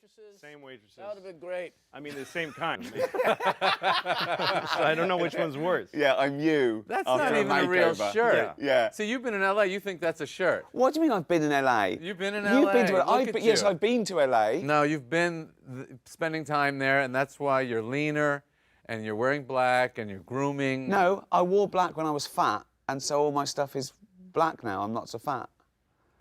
waitresses? Same waitresses. That would have been great. I mean, the same kind. So I don't know which one's worse. Yeah, I'm you. That's after not even a real makeover. shirt. Yeah. So you've been in LA, you think that's a shirt. What do you mean I've been in LA? You've been in LA. You've been to Look LA. at Yes, you. I've been to LA. No, you've been spending time there, and that's why you're leaner, and you're wearing black, and you're grooming. No, I wore black when I was fat, and so all my stuff is black now. I'm not so fat.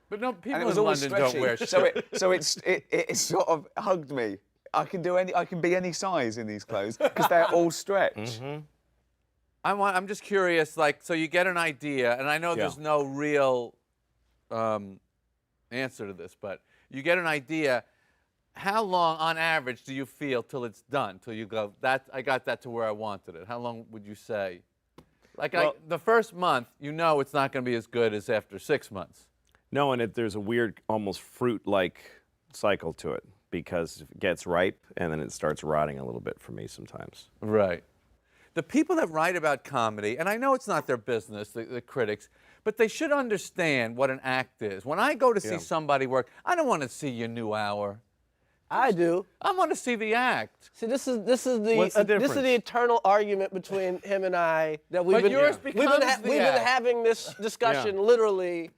But no, And people it was in always London stretchy. don't wear shirts. So it sort of hugged me. I can be any size in these clothes because they're all stretched. I'm just curious, like, so you get an idea, and I know there's no real answer to this, but you get an idea. How long, on average, do you feel till it's done? Till you go, I got that to where I wanted it? How long would you say? Like, the first month, you know it's not going to be as good as after 6 months. No, and there's a weird, almost fruit-like cycle to it because it gets ripe and then it starts rotting a little bit for me sometimes. Right. The people that write about comedy, and I know it's not their business, the critics, but they should understand what an act is. When I go to see somebody work, I don't want to see your new hour. I do. I want to see the act. See, this is What's the the difference? eternal argument between him and I that we've But been yours we've becomes been, the we've been act. having this discussion literally.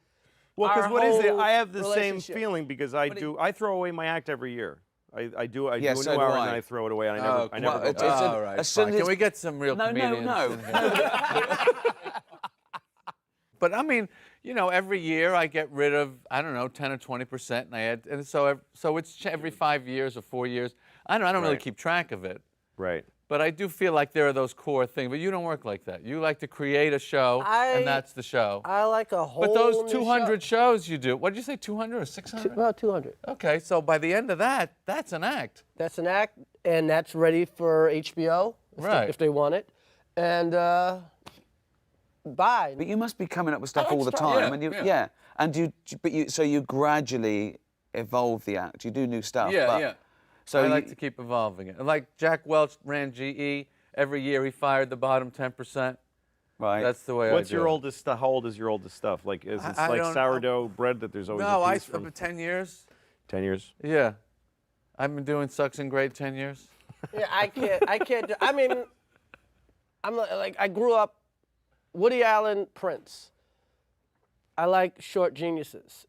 Well, because our what is it? whole I have the same relationship. feeling because I throw away my act every year. I do a so new do hour I. and then I throw it away and I never go it's back. a- All right, as soon fine. as- Can we get some real No, comedians? no. in here? But I mean, you know, every year I get rid of, I don't know, 10 or 20%, and I add, and so it's every 5 years or 4 years. I don't really Right. keep track of it. Right. But I do feel like there are those core things. But you don't work like that. You like to create a show, and that's the show. I like a whole But those new 200 shows you do, what did you say, 200 or 600? About 200. Okay, so by the end of that, that's an act. That's an act, and that's ready for HBO Right. if they want it. And bye. But you must be coming up with stuff like all the stuff, time. yeah, and yeah. And so you gradually evolve the act. You do new stuff. Yeah, but, yeah. So I like to keep evolving it. Like Jack Welch ran GE. Every year he fired the bottom 10%. Right. That's the way What's I do your it. oldest stuff? How old is your oldest stuff? Like, is it I like don't- sourdough bread that there's always No, a I piece from spent 10 years. 10 years? Yeah. I've been doing Sucks and Grade 10 years. Yeah, I can't. I mean, I'm like I grew up Woody Allen, Prince. I like short geniuses.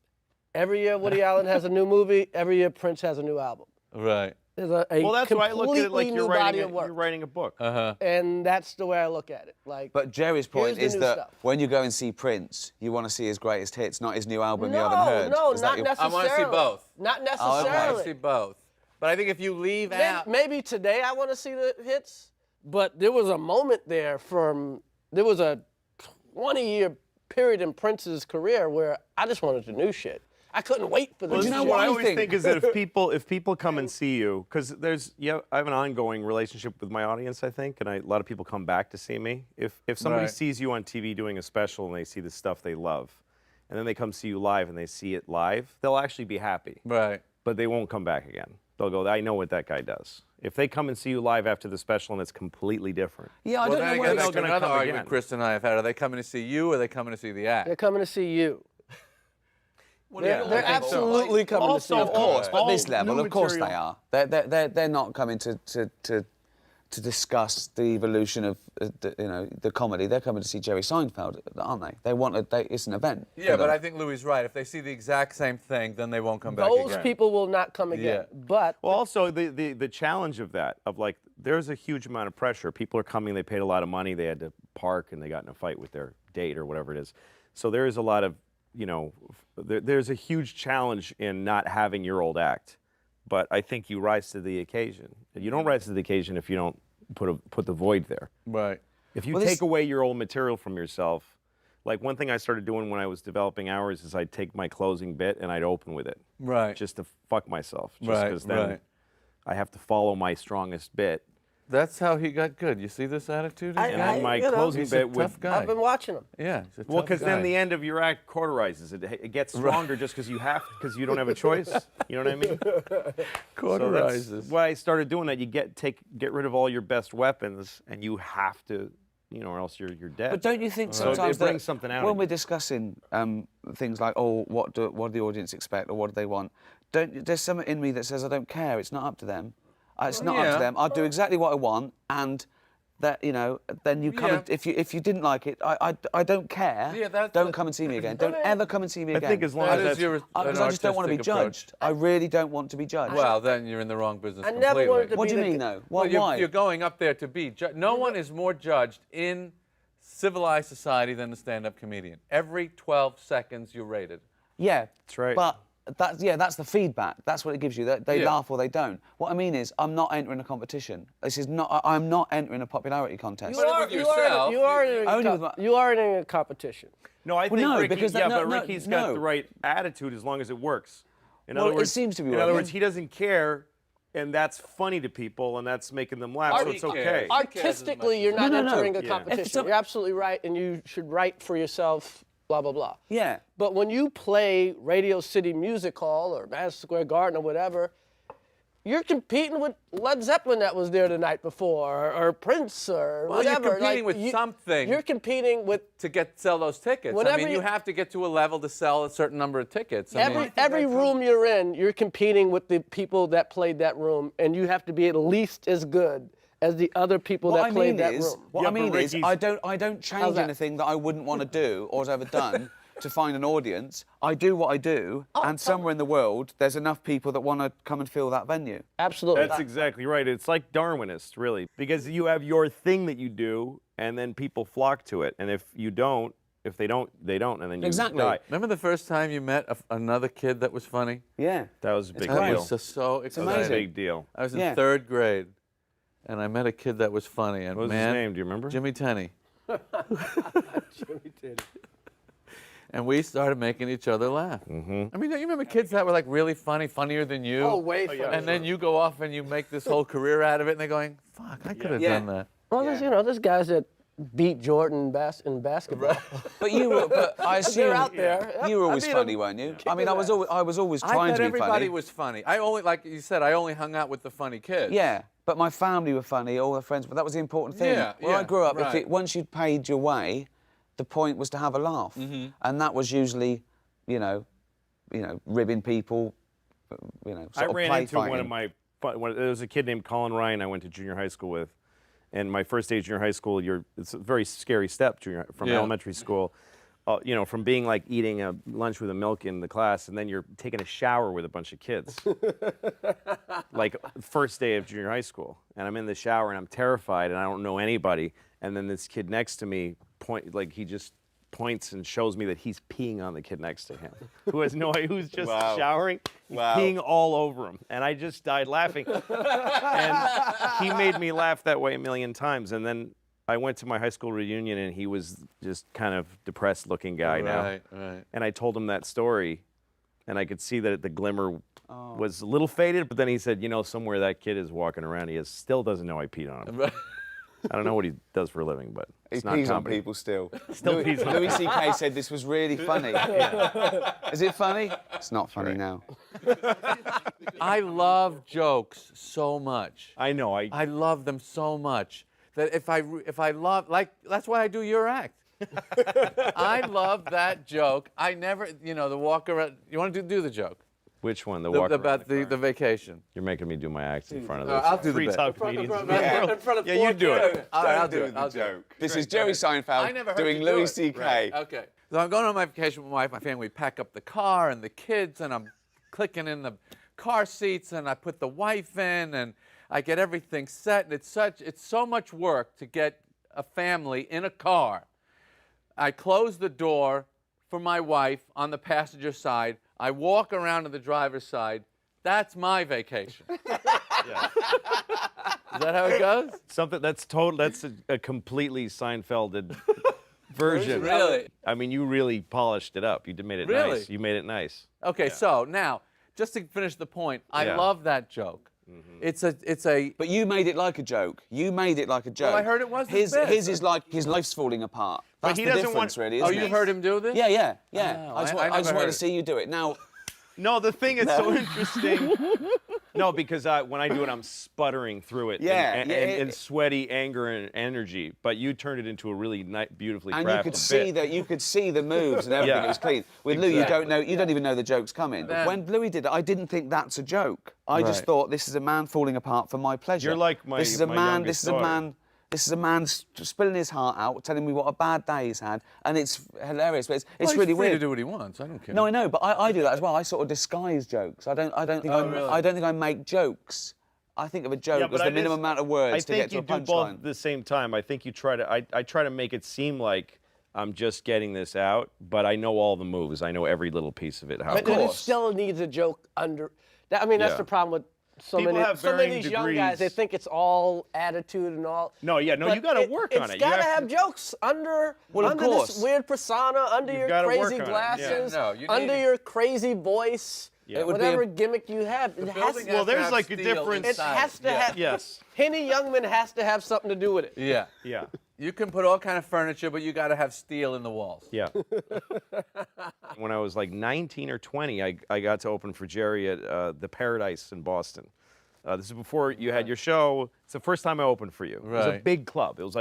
Every year Woody Allen has a new movie. Every year Prince has a new album. Right. There's a Well, that's why I look at it like completely you're new body writing, of work. you're writing a book. And that's the way I look at it. Like, But Jerry's point here's is the new that stuff. when you go and see Prince, you want to see his greatest hits, not his new album you haven't heard. No, Is that not your- necessarily. I want to see both. Not I necessarily. want to see both. But I think if you leave out. Maybe today I want to see the hits, but there was a moment there there was a 20-year period in Prince's career where I just wanted the new shit. I couldn't wait for the Well, new you know shit. what I I always think? think is that if people come and see you, because I have an ongoing relationship with my audience, I think, and a lot of people come back to see me. If somebody Right. sees you on TV doing a special and they see the stuff they love, and then they come see you live and they see it live, they'll actually be happy. Right. But they won't come back again. They'll go, I know what that guy does. If they come and see you live after the special and it's completely different. Yeah, I Well, don't then know I where guess it's that's gonna another come argument again. Chris and I have had. Are they coming to see you or are they coming to see the act? They're coming to see you. Yeah, They're I think so. absolutely coming to see you. Of course, but all this level, new of course they material- are. They're not coming to discuss the evolution of the comedy. They're coming to see Jerry Seinfeld, aren't they? It's an event. Yeah, for but them. I think Louis is right. If they see the exact same thing, then they won't come back Those again. people will not come again. Yeah. But Well, also the challenge of that, of like, there's a huge amount of pressure. People are coming, they paid a lot of money, they had to park, and they got in a fight with their date or whatever it is. So there is a lot of, there's a huge challenge in not having your old act. But I think you rise to the occasion. You don't rise to the occasion if you don't put the void there. Right. If you Well, take this- away your old material from yourself, like one thing I started doing when I was developing hours is I'd take my closing bit and I'd open with it. Right. Just to fuck myself. Just Right, because then right. I have to follow my strongest bit. That's how he got good. You see this attitude? he's I- And got? then my you know, closing He's a bit would. tough guy. I've been watching them. Yeah, he's a Well, tough because then guy. the end of your act cauterizes it. It gets stronger just because you don't have a choice. You know what I mean? So that's Cauterizes. why I started doing that. You get rid of all your best weapons, and you have to, or else you're dead. But don't you think So sometimes it brings that something out when of we're you. discussing things like, what do the audience expect or what do they want? there's something in me that says I don't care. It's not up to them. It's not up yeah. to them. I'll do exactly what I want, and that, you know, then you come. Yeah. And, if you didn't like it, I don't care. Yeah, don't come and see me again. Don't ever come and see me I again. think as long That as is that's your Because I just don't want to be artistic approach. judged. I really don't want to be judged. Well, then you're in the wrong business I completely. never wanted to What be do you the mean, g- though? Well, Why? you're going up there to be judged. No one is more judged in civilized society than a stand-up comedian. Every 12 seconds you're rated. Yeah, That's right. But that's the feedback. That's what it gives you. They Yeah. laugh or they don't. What I mean is, I'm not entering a competition. This is not. I'm not entering a popularity contest. But with yourself, you are in a Only co- with my- you are in a competition. No, I think no, Ricky, because yeah, that- no, but no, Ricky's got no. the right attitude as long as it works. In Well, other it words, seems to be In other working. words, he doesn't care, and that's funny to people, and that's making them laugh, so Artie it's cares. okay. Artistically, you're No, not no, no. entering a If Yeah. competition. it's a- You're absolutely right, and you should write for yourself. Blah blah blah. Yeah. But when you play Radio City Music Hall or Madison Square Garden or whatever, you're competing with Led Zeppelin that was there the night before, or Prince, or Well, you're whatever. competing with something. You're competing with To sell those tickets. I Whatever mean, you you- have to get to a level to sell a certain number of tickets. I mean, every room you're in. You're competing with the people that played that room, and you have to be at least as good as the other people What that I played mean that is, room. what Yeah, I mean but is, Ricky's- I don't How's change that? anything that I wouldn't want to do or has ever done to find an audience. I do what I do, and somewhere in the world, there's enough people that want to come and fill that venue. Absolutely. That's exactly right. It's like Darwinist, really, because you have your thing that you do, and then people flock to it. And if you don't, if they don't, and then you Exactly. die. remember the first time you met another kid that was funny? Yeah. That was a big great. That deal. was just so That was a amazing. big deal. I was in Yeah. 3rd grade, and I met a kid that was funny. And What was man, his name? Do you remember? Jimmy Tenney. Jimmy did. And we started making each other laugh. Mm-hmm. I mean, don't you remember kids that were like really funny, funnier than you? Oh, way funny. And then you go off and you make this whole career out of it, and they're going, "Fuck, I could have Yeah. done that." Well, there's guys that beat Jordan in basketball. But I assume They're out there. you were I always beat funny, 'em. weren't you? Kick I mean, his I was always I trying thought to be everybody funny. was funny. I only, like you said, I only hung out with the funny kids. Yeah, but my family were funny, all the friends, but that was the important thing. Yeah, Where I yeah, grew up, right. once you'd paid your way, the point was to have a laugh. And that was usually, you know, ribbing people, sort I of ran play into fighting. one of my. There was a kid named Colin Ryan I went to junior high school with, and my first day of junior high school, it's a very scary step from Yeah. elementary school. From being like eating a lunch with a milk in the class, and then you're taking a shower with a bunch of kids. Like first day of junior high school, and I'm in the shower and I'm terrified and I don't know anybody. And then this kid next to me he just points and shows me that he's peeing on the kid next to him, who has no idea, who's just Wow. showering. He's peeing all over him, and I just died laughing. And he made me laugh that way a million times. And then I went to my high school reunion, and he was just kind of depressed-looking guy now. Right. And I told him that story, and I could see that the glimmer Oh. was a little faded. But then he said, somewhere that kid is walking around, still doesn't know I peed on him. I don't know what he does for a living, but He it's not pees on comedy. people still. Still pees on Louis C.K. said this was really funny. Is it funny? It's not funny now. I love jokes so much. I know. I love them so much that if I love, like, that's why I do your act. I love that joke. I never, the walk around. You want to do the joke? Which one? The walk around About the the vacation. You're making me do my act in front of I'll those do the free bit. talk comedians. In front of Yeah, you do it. All right, I'll Don't do it. I'll do it. This is Jerry I Seinfeld never heard doing you do Louis it. C.K. Okay. So I'm going on my vacation with my wife, my family. We pack up the car and the kids, and I'm clicking in the car seats, and I put the wife in, and I get everything set. And it's so much work to get a family in a car. I close the door for my wife on the passenger side. I walk around to the driver's side. That's my vacation. Yeah. Is that how it goes? Something that's a completely Seinfelded version. Really? I mean, you really polished it up. You made it Really? nice. You made it nice. Okay, so now, just to finish the point, I Yeah. love that joke. It's a. But you made it like a joke. You made it like a joke. I heard it was his. the bit. His is like his life's falling apart. But That's he the doesn't difference, want- really. Oh, Isn't you've it? heard him do this? Yeah. Oh, I just I wanted never to heard see you do it. Now, No, the thing that's so interesting. No, because when I do it, I'm sputtering through it. Yeah, and sweaty anger and energy. But you turned it into a really beautifully crafted And you could see bit. that. You could see the moves and everything. Yeah. It was clean. With Lou, you don't know. You don't even know the joke's coming. Then- When Louis did it, I didn't think that's a joke. I just Right. thought this is a man falling apart for my pleasure. You're like my- This is a my man. youngest This is a daughter. man. This is a man spilling his heart out, telling me what a bad day he's had, and it's hilarious. But it's Well, he's really free weird. to do what he wants. I don't care. No, I know, but I do that as well. I sort of disguise jokes. I don't think really? I don't think I make jokes. I think of a joke Yeah, but as the I minimum just- amount of words to I get think to a you do both punchline. at the same time. I think you try to. I try to make it seem like I'm just getting this out, but I know all the moves. I know every little piece of it. How But it then it goes. still needs a joke under. I mean, that's Yeah. the problem with so People many. have So many of varying these young guys, they degrees. think it's all attitude and all. No, yeah, no, But you got to work on it. It's You got to have have jokes under Well, of under course. this weird persona, under You've your gotta work crazy on it, yeah. glasses, No, you need under it. your crazy voice, Yeah. It would be whatever a- gimmick you have. It has building to, Well, has to there's have like a steel difference- it inside has to have. Yes. Henny Youngman has to have something to do with it. Yeah. Yeah. You can put all kind of furniture, but you got to have steel in the walls. Yeah. When I was like 19 or 20, I got to open for Jerry at the Paradise in Boston. This is before you had your show. It's the first time I opened for you. It was a Right. big club. It was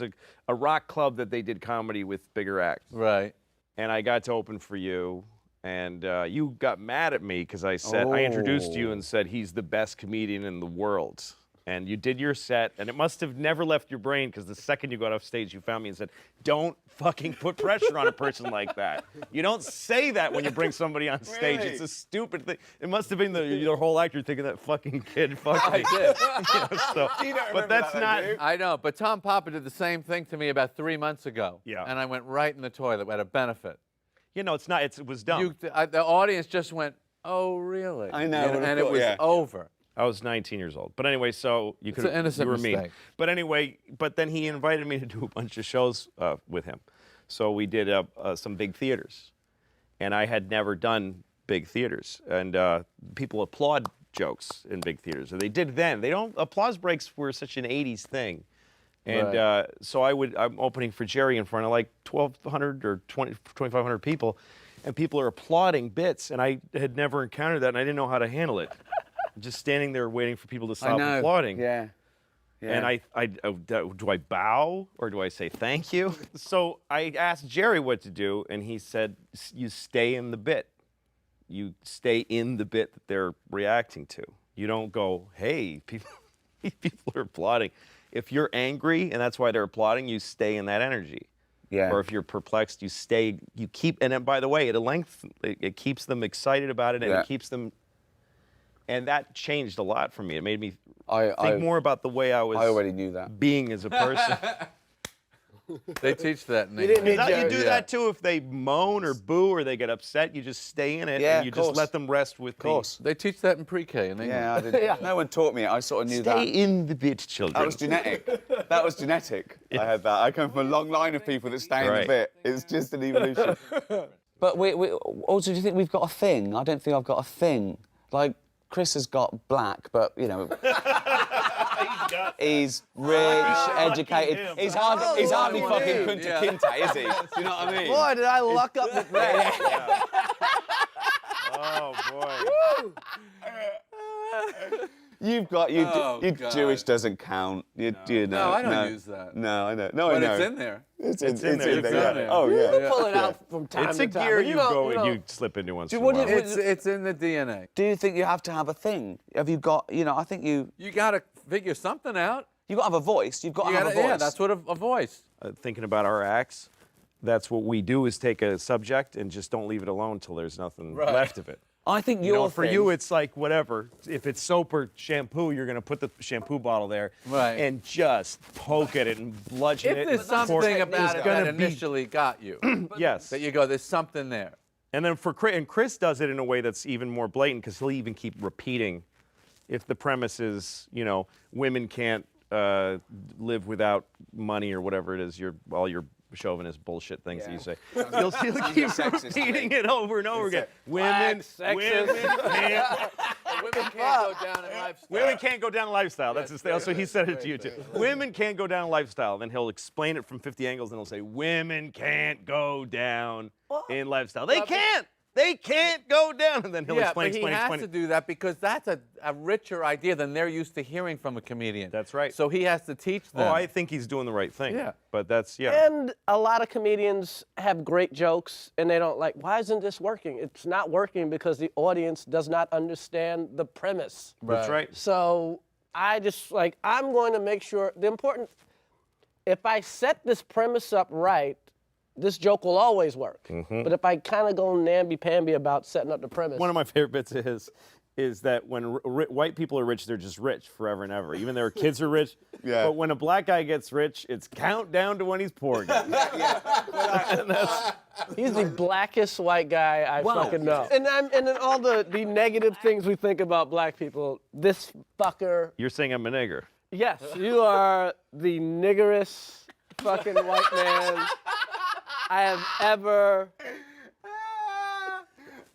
like a rock club that they did comedy with bigger acts. Right. And I got to open for you. And you got mad at me because I said, I introduced you and said he's the best comedian in the world. And you did your set, and it must have never left your brain because the second you got off stage, you found me and said, don't fucking put pressure on a person like that. You don't say that when you bring somebody on stage. Really? It's a stupid thing. It must have been your whole actor thinking that fucking kid fucked me. I did. So, but that's not. I know, but Tom Papa did the same thing to me about 3 months ago. Yeah. And I went right in the toilet at a benefit. You know, it's not. It was dumb. The audience just went, "Oh, really?" I know, and, of it course, was yeah. over. I was 19 years old. But anyway, so you It's could an innocent you were mean. mistake. But anyway, but then he invited me to do a bunch of shows with him. So we did some big theaters. And I had never done big theaters. And people applaud jokes in big theaters. Or they did then. They don't, applause breaks were such an 80s thing. And Right. so I'm opening for Jerry in front of like 1,200 or 2,500 people. And people are applauding bits. And I had never encountered that, and I didn't know how to handle it. Just standing there waiting for people to stop applauding. Yeah. And do I bow or do I say thank you? So I asked Jerry what to do, and he said, you stay in the bit. You stay in the bit that they're reacting to. You don't go, hey, people are applauding. If you're angry and that's why they're applauding, you stay in that energy. Yeah. Or if you're perplexed, you stay, you keep, and then by the way, it keeps them excited about it, and Yeah. it keeps them. And that changed a lot for me. It made me I think more about the way I was I already knew that. being as a person. They teach that in You didn't England. need You Jerry. do that too if they moan or boo or they get upset. You just stay in it Yeah, and you of just course. let them rest with Of course. They teach that in pre-K in England. Yeah, I did. No one taught me it. I sort of knew Stay that. in the bit, children. That was genetic. That was genetic. I had that. I come from a long line of people that stay in the Right. bit. It's just an evolution. But we also, do you think we've got a thing? I don't think I've got a thing. Like, Chris has got black, but, you know... He's rich, educated. him. He's hardly what fucking do you Kunta Yeah. Kinte, is he? Do you know what I mean? Boy, did I luck up with that. Oh boy. You've got Oh, you God. Jewish doesn't count. You know. No, I don't use that. No, I know. No, I But know. it's in there. It's in there. It's in yeah. there. Oh You yeah. pull it out from time It's to a time. gear but you don't- go and don't- you slip into once in a what do while. you- It's in the DNA. Do you think you have to have a thing? Have you got? You know, I think you got to figure something out. got to have a voice. You've got to You have gotta, a voice. yeah, that's what a voice. Thinking about our acts, that's what we do is take a subject and just don't leave it alone till there's nothing Right. left of it. I think You know, your for thing- you, it's like whatever. If it's soap or shampoo, you're going to put the shampoo bottle there Right. and just poke at it and bludgeon If it. there's something about it gonna that be- initially got you, Yes. that you go, there's something there. And then for Chris does it in a way that's even more blatant because he'll even keep repeating. If the premise is, you know, women can't live without money or whatever it is, all your chauvinist bullshit things that you say. He'll keep sexist to repeating me. it over and over again. Women sexist. can't. Women can't go down in lifestyle. Women can't go down lifestyle. That's his thing. So he said it to you too. Women can't go down lifestyle. Then he'll explain it from 50 angles and he'll say, women can't go down in lifestyle. They can't. They can't go down. And then he'll Yeah, explain, but explain, he has explain. to do that because that's a richer idea than they're used to hearing from a comedian. That's right. So he has to teach them. Oh, I think he's doing the right thing. Yeah. But that's, yeah. And a lot of comedians have great jokes, and they don't like, why isn't this working? It's not working because the audience does not understand the premise. That's right. So I just, like, I'm going to make sure, if I set this premise up right, this joke will always work. But if I kind of go namby-pamby about setting up the premise. One of my favorite bits is that when white people are rich, they're just rich forever and ever. Even their kids are rich. Yeah. But when a black guy gets rich, it's countdown to when he's poor again. He's the blackest white guy I Wow. fucking know. And then all the negative things we think about black people, this fucker. You're saying I'm a nigger. Yes, you are the niggerest fucking white man I have ever.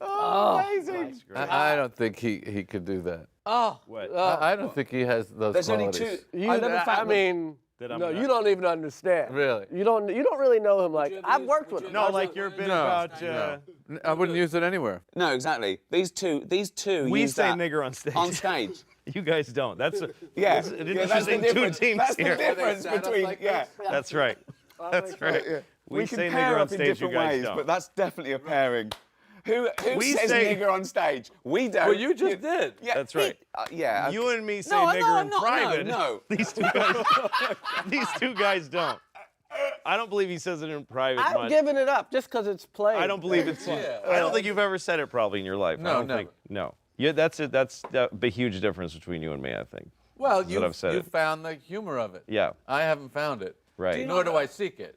Amazing. I don't think he could do that. Oh, What? I don't think he has those There's only qualities. two. you, I love the fact I that- mean, That I'm no, not- you don't even understand. Really? You don't really know him like I've worked with him. No, like your bit No. about. I wouldn't use it anywhere. No, exactly. These two. We use say that nigger on stage. On stage. You guys don't. That's an Yeah. interesting two teams That's here. the difference between. Yeah. That's right. That's right. We can say pair nigger on up in stage. You different guys ways, don't. but that's definitely a pairing. Who We says say- nigger on stage? We don't. Well, you just did. Yeah, That's right. Yeah. You and me say No, nigger no, in no, private. no. These two guys don't. I don't believe he says it in private I'm much. giving it up just because it's played. I don't believe it's. I don't think you've ever said it probably in your life. No, I don't never. think. No. Yeah, that's it. That's the huge difference between you and me. I think. Well, Is that I've said you it. found the humor of it. Yeah. I haven't found it. Right. Nor do I seek it.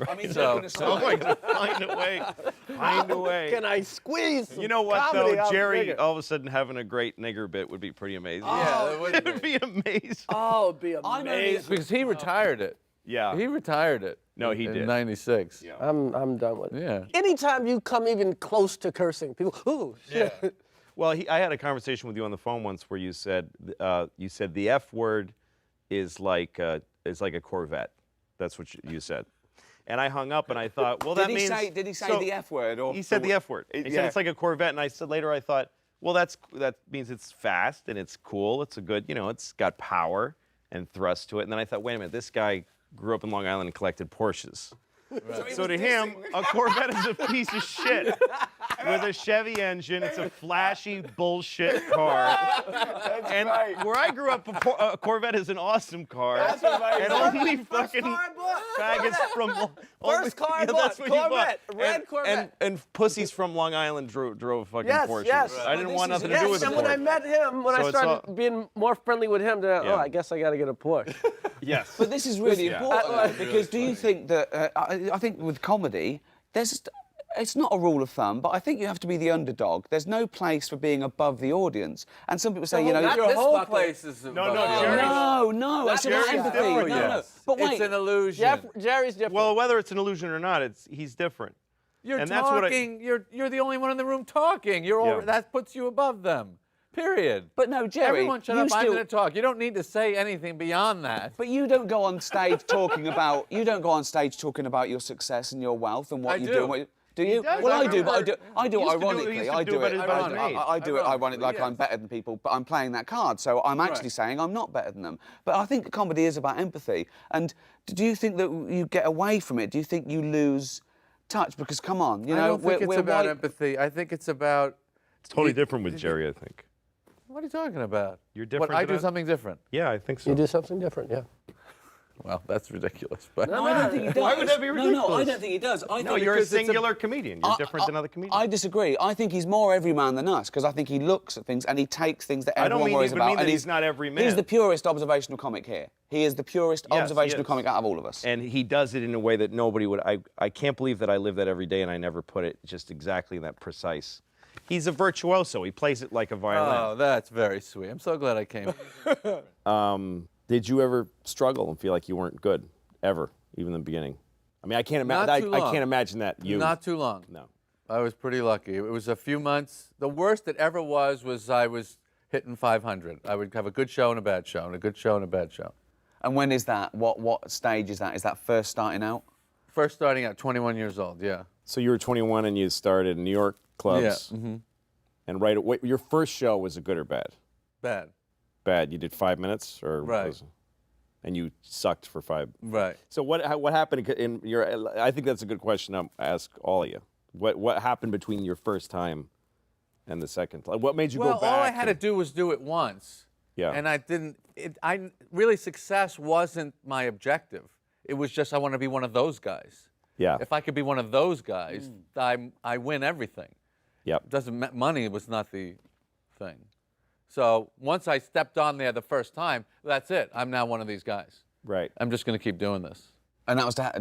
I mean, So- looking aside- Oh my God, find a way. Find a way. Can I squeeze some You know what comedy though, out of Jerry? nigger? All of a sudden having a great nigger bit would be pretty amazing. Yeah, that would It'd be amazing. Oh, it'd be I know amazing. Because he retired it. Yeah. He retired it. No, he in did. '96. Yeah. I'm done with it. Yeah. Anytime you come even close to cursing, people, ooh, shit. Well, I had a conversation with you on the phone once where you said the F word is like a Corvette. That's what you said. And I hung up and I thought, well, that means. Did he say so- the F word or? He said the F word. He Yeah. said it's like a Corvette, and I said later I thought, well, that means it's fast and it's cool. It's a good, it's got power and thrust to it. And then I thought, wait a minute, this guy grew up in Long Island and collected Porsches. So to him, a Corvette is a piece of shit with a Chevy engine. It's a flashy bullshit car. And where I grew up, a Corvette is an awesome car. And only fucking faggots from First car I yeah, that's bought, what you Corvette, bought. red Corvette. And pussies from Long Island drove fucking Yes, Porsches. yes. I didn't But want this nothing is- to do Yes, with and it. when I met him, when So I it's started all- being more friendly with him, then, Yeah. oh, I guess I got to get a Porsche. Yes. But this is really Yeah. important though, because do you think that I think with comedy, it's not a rule of thumb, but I think you have to be the underdog. There's no place for being above the audience. And some people say, Not Your this whole fucker. place is. no, above Jerry. you. No, it's about Jerry's empathy. different, No, yes. But wait, It's an illusion. Jerry's different. Well, whether it's an illusion or not, he's different. You're and that's what I- talking. You're the only one in the room talking. Yeah. That puts you above them. Period. but no, Jerry, Everyone shut you up. I'm still- going to talk. You don't need to say anything beyond that. But you don't go on stage talking about your success and your wealth and what I you do. do. And what you, do you? does. Well, I I do, but remember- I do he it used to do it- he ironically. used to I do do it it. better than me. I do it ironically, like yes. I'm better than people, but I'm playing that card. So I'm actually saying I'm not better than them. But I think comedy is about empathy. And do you think that you get away from it? Do you think you lose touch? Because come on, I don't think it's we're about white- empathy. I think it's about. It's totally different with Jerry, I think. What are you talking about? You're different What, I than do I- something different. Yeah, I think so. You do something different, yeah. Well, that's ridiculous. But No, I don't think he does. Why would that be No, I ridiculous? don't think he does. I No, think you're a because it's singular comedian. You're different than other comedians. I disagree. I think he's more everyman than us because I think he looks at things and he takes things that I don't everyone mean- worries even about. mean that and he's not every He's man. the purest observational comic here. He is the purest Yes, he observational is. comic out of all of us. And he does it in a way that nobody would. I can't believe that I live that every day and I never put it just exactly that precise. He's a virtuoso. He plays it like a violin. oh, that's very sweet. I'm so glad I came. Did you ever struggle and feel like you weren't good ever, even in the beginning? I mean, I can't imagine. Not too I long. can't imagine that you. Not too long. No. I was pretty lucky. It was a few months. The worst it ever was I was hitting 500. I would have a good show and a bad show, and a good show and a bad show. And when is that? What stage is that? Is that first starting out? First starting at 21 years old, yeah. So you were 21 and you started in New York clubs. Yeah. Mm-hmm. And right away, your first show was a good or bad? Bad. Bad. You did 5 minutes, or Right. and you sucked for 5. Right. So what happened in your? I think that's a good question to ask all of you. What happened between your first time and the second time? What made you Well, go back? all I had to do was do it once. Yeah. And I didn't. Really, success wasn't my objective. It was just I want to be one of those guys. Yeah. If I could be one of those guys, I win everything. Yep. Money was not the thing. So once I stepped on there the first time, that's it. I'm now one of these guys. Right. I'm just going to keep doing this. And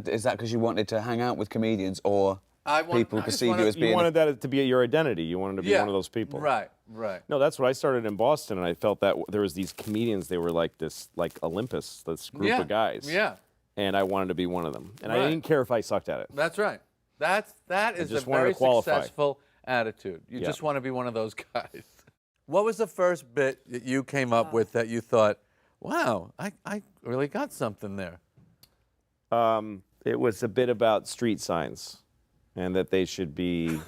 is that because you wanted to hang out with comedians, or people I just perceive wanted- you as You being? wanted that to be your identity. You wanted to be one of those people. Right. Right. No, that's what I started in Boston, and I felt that there was these comedians. They were like this, like Olympus, this group of guys. Yeah. And I wanted to be one of them, and I Right. didn't care if I sucked at it. That's right. That is a just wanted very to qualify. successful attitude. You Yeah. just want to be one of those guys. What was the first bit that you came up with that you thought, wow, I really got something there? It was a bit about street signs, and that they should be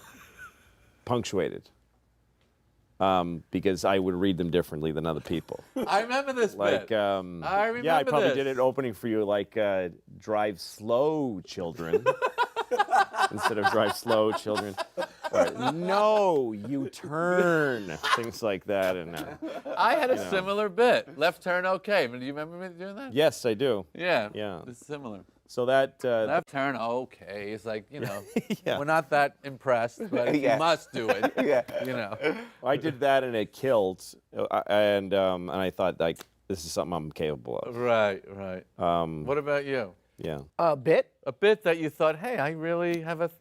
punctuated, because I would read them differently than other people. I remember this Like, bit. I remember yeah, I probably this. did an opening for you, like drive slow, children, instead of drive slow, children. Or, no, you turn, things like that. And I had a similar bit. Left turn, okay. But do you remember me doing that? yes, I do. Yeah. Yeah. It's similar. So that Left turn, okay. It's like, Yeah. we're not that impressed, but Yeah. you must do it. Yeah. I did that and it killed, and I thought, like, this is something I'm capable of. Right, right. What about you? Yeah. A bit? A bit that you thought, hey, I really have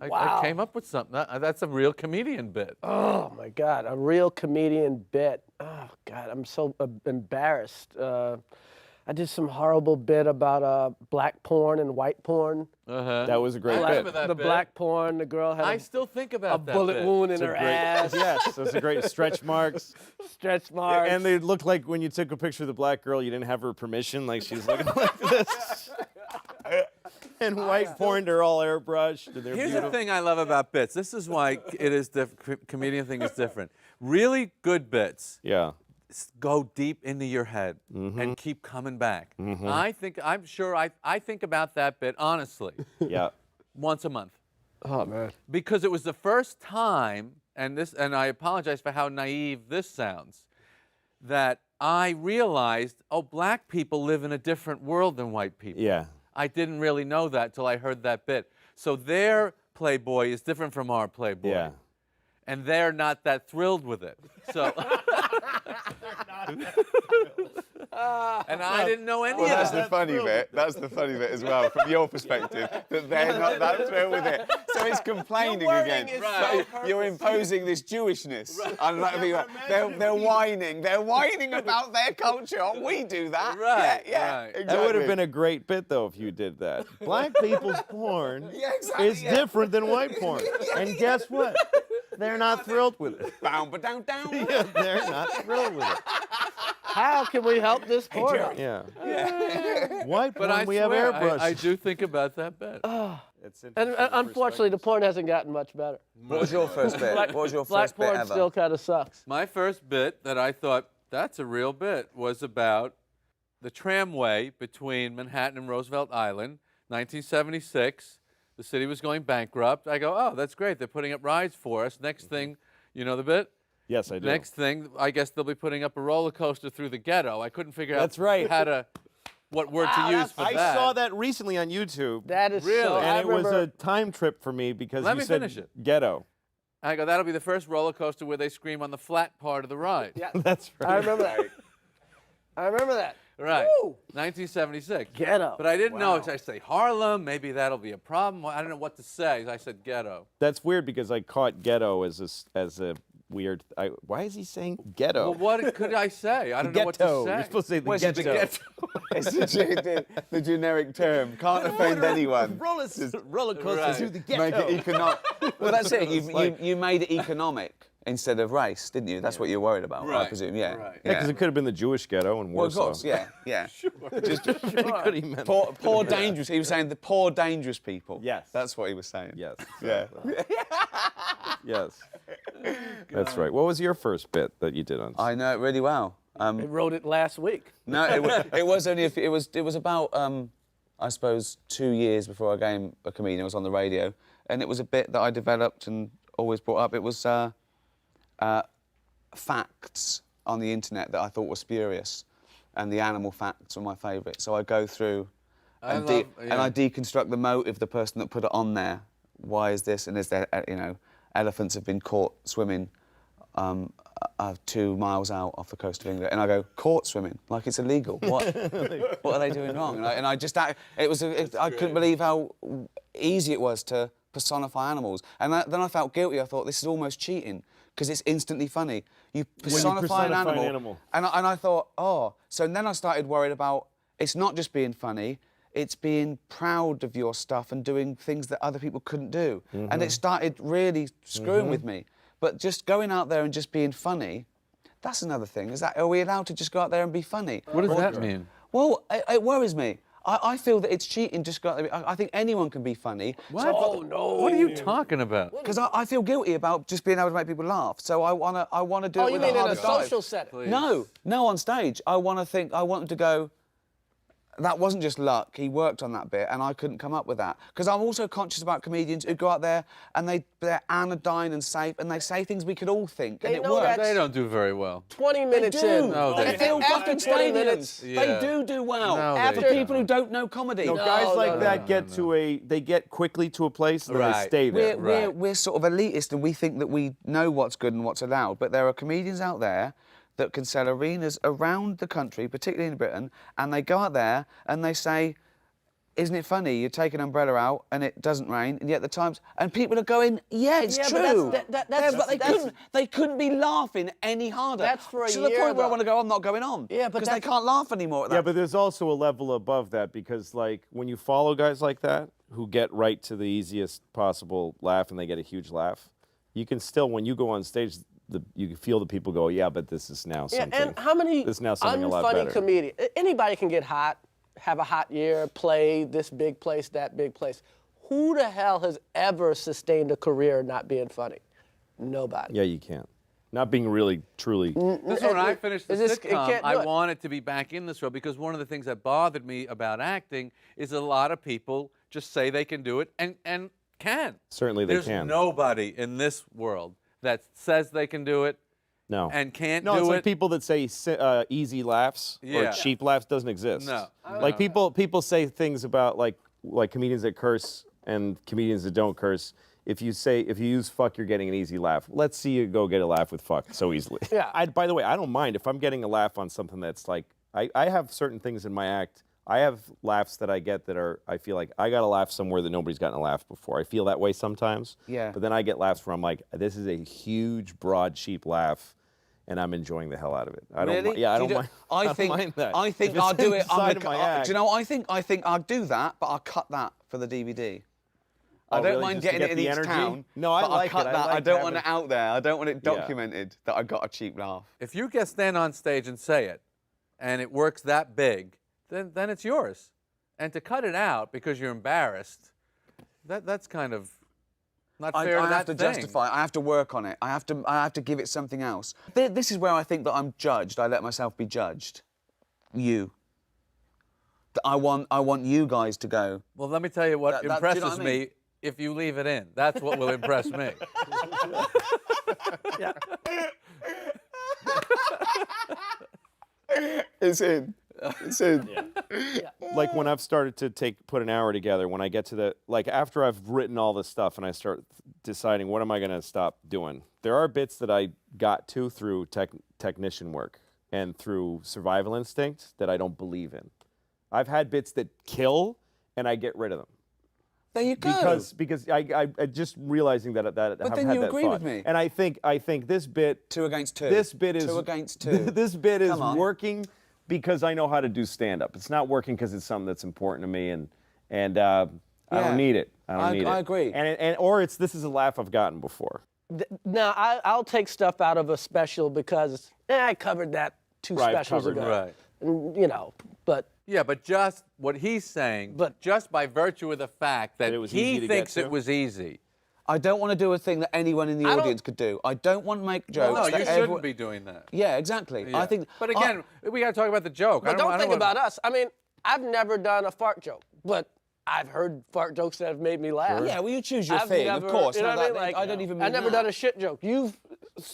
I Wow. came up with something. That's a real comedian bit. Oh my God, a real comedian bit. Oh God, I'm so embarrassed. I did some horrible bit about black porn and white porn. Uh-huh. That was a great I bit. remember that The bit. black porn, the girl had I a still think about that bullet bit. wound in It's a her great- ass, Yes, those are great stretch marks. stretch marks. And they looked like when you took a picture of the black girl, you didn't have her permission, like she's looking like this. And white porn, they're all airbrushed. And they're Here's beautiful. the thing I love about bits. This is why it is comedian thing is different. Really good bits Yeah. go deep into your head Mm-hmm. and keep coming back. I'm sure I think about that bit honestly Yeah. once a month. oh man. Because it was the first time, and I apologize for how naive this sounds, that I realized, oh, black people live in a different world than white people. Yeah. I didn't really know that till I heard that bit. So their Playboy is different from our Playboy. Yeah. And they're not that thrilled with it. So and I didn't know any Well, of that's that. the funny bit. That's the funny bit as well, from your perspective, that they're not that thrilled with it. So it's complaining Your wording again. is So so you're imposing this Jewishness. And like, they're whining. They're whining about their culture. Oh, we do that. Right, Yeah. right. Exactly. That would have been a great bit, though, if you did that. Black people's porn Yeah, exactly, is yeah. different than white porn. And guess what? They're not thrilled with it. Bound, but down. Yeah, they're not thrilled with it. How can we help this porno? Yeah. White porn, But I we have swear, airbrush. I do think about that bit. It's And interesting unfortunately, the perspectives. porn hasn't gotten much better. What was your first bit? What was your Black first bit porn ever? still kind of sucks. My first bit that I thought, that's a real bit, was about the tramway between Manhattan and Roosevelt Island, 1976. The city was going bankrupt. I go, oh, that's great. They're putting up rides for us. Next thing, you know the bit? Yes, I do. Next thing, I guess they'll be putting up a roller coaster through the ghetto. I couldn't figure That's out right. what word to use for I that. saw that recently on YouTube. That is Really? so. and I it was remember, a time trip for me because Let you me said finish it. ghetto. I go, that'll be the first roller coaster where they scream on the flat part of the ride. Yeah, That's right. I remember that. I remember that. Right. Woo! 1976. Ghetto. But I didn't know. I say Harlem, maybe that'll be a problem. I don't know what to say. I said ghetto. That's weird because I caught ghetto as a weird. Why is he saying ghetto? Well, what could I say? I don't know what to Ghetto. say. You're supposed to say the Where's ghetto. the ghetto? It's the generic term. Can't offend anyone. Roller coaster Right. through the Make ghetto. it economic. Well, that's it. You made it economic. instead of race, didn't you? That's what you're worried about, I Right, presume. Yeah. right. Yeah, because it could have been the Jewish ghetto in Well, of Warsaw. course, yeah. Sure. Just It could have meant poor dangerous. He was saying the poor dangerous people. Yes. That's what he was saying. Yes. Yeah. Yes. That's right. What was your first bit that you did on? I know it really well. I wrote it last week. No, it was only it was about I suppose 2 years before I became a comedian. I was on the radio, and it was a bit that I developed and always brought up. It was facts on the internet that I thought were spurious, and the animal facts were my favourite. So I go through and I deconstruct the motive, the person that put it on there. Why is this? And is there, elephants have been caught swimming 2 miles out off the coast of England, and I go, caught swimming, like it's illegal. What are they doing wrong? I couldn't believe how easy it was to personify animals. And then I felt guilty. I thought, this is almost cheating, because it's instantly funny. You personify an animal. And I thought, oh. So then I started worried about, it's not just being funny, it's being proud of your stuff and doing things that other people couldn't do. And it started really screwing with me. But just going out there and just being funny, that's another thing. Are we allowed to just go out there and be funny? What does that mean? Well, it worries me. I feel that it's cheating just go out there. I think anyone can be funny. What? Oh, no. What are you talking about? Because I feel guilty about just being able to make people laugh. So I wanna do it You with mean a in harder a dive. social setting? Please. No, on stage. I want them to go, that wasn't just luck, he worked on that bit, and I couldn't come up with that. Because I'm also conscious about comedians who go out there and they're anodyne and safe, and they say things we could all think, and They it know works. that- They don't do very well. 20 minutes They do. in. No, They they fill After fucking 20 stadiums. minutes. Yeah. They do well. No, After they people who don't know comedy. No, guys like no, that they get quickly to a place and then they Right. stay there. We're sort of elitist, and we think that we know what's good and what's allowed. But there are comedians out there that can sell arenas around the country, particularly in Britain, and they go out there and they say, isn't it funny? You take an umbrella out and it doesn't rain, and yet the Times, and people are going, yeah, it's Yeah, true. but They couldn't be laughing any harder. That's for a to the year, point where I though. want to go, I'm not going on. Yeah, but because they that's- can't laugh anymore at that. Yeah, but there's also a level above that, because like when you follow guys like that who get right to the easiest possible laugh and they get a huge laugh, you can still, when you go on stage, you can feel the people go, yeah, but this is now Yeah, something. and how many this is now something a lot unfunny better. comedians? Anybody can get hot, have a hot year, play this big place, that big place. Who the hell has ever sustained a career not being funny? Nobody. Yeah, you can't. Not being really, truly. This is when I finished the Is this- it sitcom, can't do I it. wanted to be back in this role, because one of the things that bothered me about acting is a lot of people just say they can do it and can. Certainly they There's can. nobody in this world that says they can do it No. and can't No, do it's it. like people that say easy laughs Yeah. or cheap laughs doesn't exist. No. Like people say things about like comedians that curse and comedians that don't curse. If you use fuck, you're getting an easy laugh. Let's see you go get a laugh with fuck so easily. Yeah. By the way, I don't mind if I'm getting a laugh on something that's like, I have certain things in my act. I have laughs that I get that are, I feel like I got a laugh somewhere that nobody's gotten a laugh before. I feel that way sometimes. Yeah. But then I get laughs where I'm like, this is a huge, broad, cheap laugh, and I'm enjoying the hell out of it. I don't. Really? Yeah, I Do you don't mind. I don't think mind that. I think If it's I'll do it. inside of my act. Do you know what I think I'll do that, but I'll cut that for the DVD. I Oh, don't really? mind Just to getting get it in the each energy? town. No, I but like I'll cut it. I that. I like don't want having- it out there. I don't want it Yeah. documented that I got a cheap laugh. If you get stand on stage and say it, and it works that big, then it's yours. And to cut it out because you're embarrassed, that's kind of not I fair to have that to thing. justify. I have to work on it. I have to give it something else. This is where I think that I'm judged. I let myself be judged. You. That I want you guys to go. Well, let me tell you what do you know impresses what I mean? me. If you leave it in, that's what will impress me. It's in. It's in. Like when I've started to put an hour together, when I get to the, like after I've written all this stuff and I start deciding what am I going to stop doing, there are bits that I got to through technician work and through survival instinct that I don't believe in. I've had bits that kill and I get rid of them. There you go. Because I just realizing that I've then had you that agree thought. with me. And I think this bit 2 against 2. This bit is 2 against 2. This bit is Come on. working because I know how to do stand up. It's not working because it's something that's important to me and I Yeah. don't need it. I don't need it. I agree. Or this is a laugh I've gotten before. Now, I'll take stuff out of a special because I covered that two Right, specials covered ago. Right. And, you know, but Yeah, but just what he's saying, But- just by virtue of the fact that it was easy he to thinks get it to? was easy. I don't want to do a thing that anyone in the I don't- audience could do. I don't want to make jokes. No, that you shouldn't everyone- be doing that. Yeah, exactly. Yeah. I think. But again, we got to talk about the joke. but don't think wanna- about us. I mean, I've never done a fart joke, but I've heard fart jokes that have made me laugh. Yeah, well, you choose your I've thing, never, of course. You know No, what I mean? that- Like, I don't even. I've mean never that. done a shit joke. You've